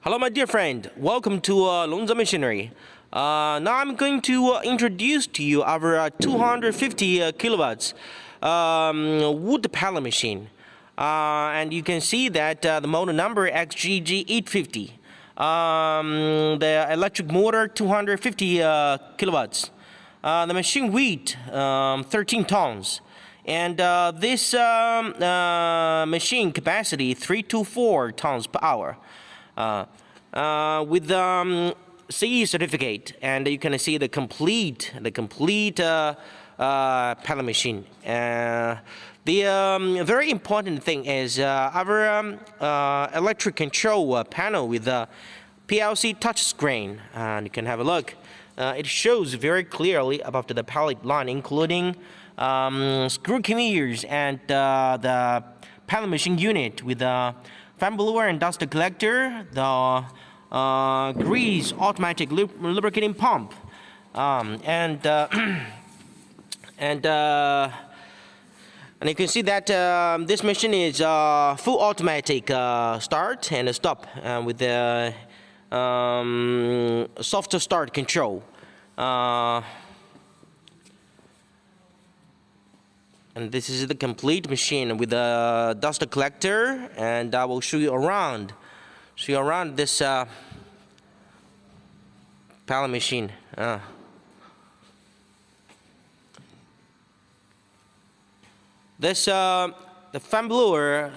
Hello, my dear friend. Welcome to Longzhe Machinery. Now I'm going to introduce to you our 250 kilowatts wood pallet machine. And you can see that the model number XGJ850. The electric motor 250 kilowatts. The machine weight 13 tons. And this machine capacity 3 to 4 tons per hour. With CE certificate, and you can see the complete pallet machine. The very important thing is our electric control panel with the PLC touch screen, and you can have a look. It shows very clearly about the pallet line, including screw conveyors and the pallet machine unit with the fan blower and dust collector, the grease automatic lubricating pump, and you can see that this machine is full automatic start and stop with the soft start control. And this is the complete machine with the dust collector, and I will show you around this pallet machine. This the fan blower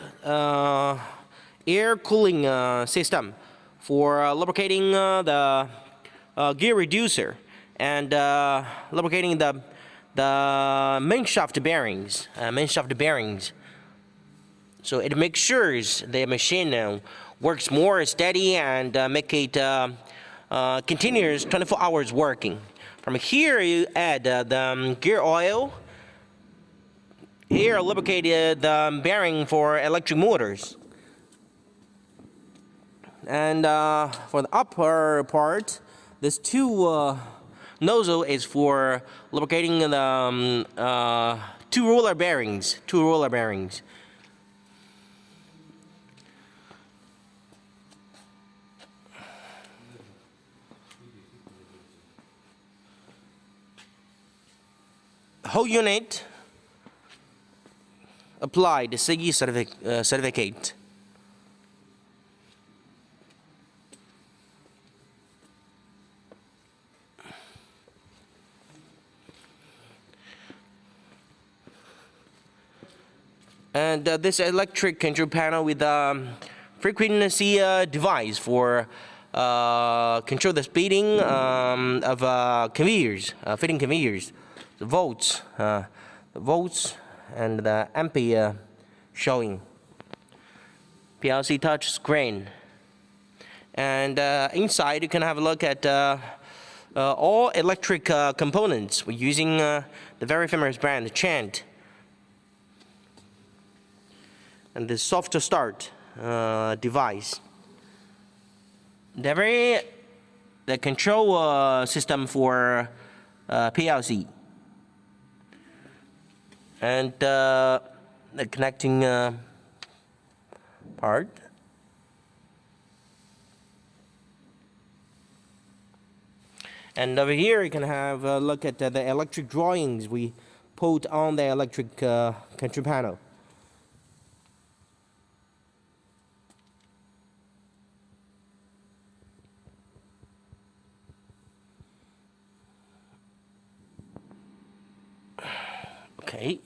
air cooling system for lubricating the gear reducer and lubricating the main shaft bearings. So it makes sure the machine works more steady and make it continuous 24 hours working. From here you add the gear oil. Here lubricated the bearing for electric motors. And for the upper part, there's two nozzle is for lubricating the two roller bearings. The whole unit applied the CE certificate. And this electric control panel with frequency device for control the speeding of conveyors, fitting conveyors, the volts and the ampere showing. PLC touch screen. And inside you can have a look at all electric components. We're using the very famous brand Chant. And the soft start device. The control system for PLC. And the connecting part. And over here you can have a look at the electric drawings we put on the electric control panel. Okay.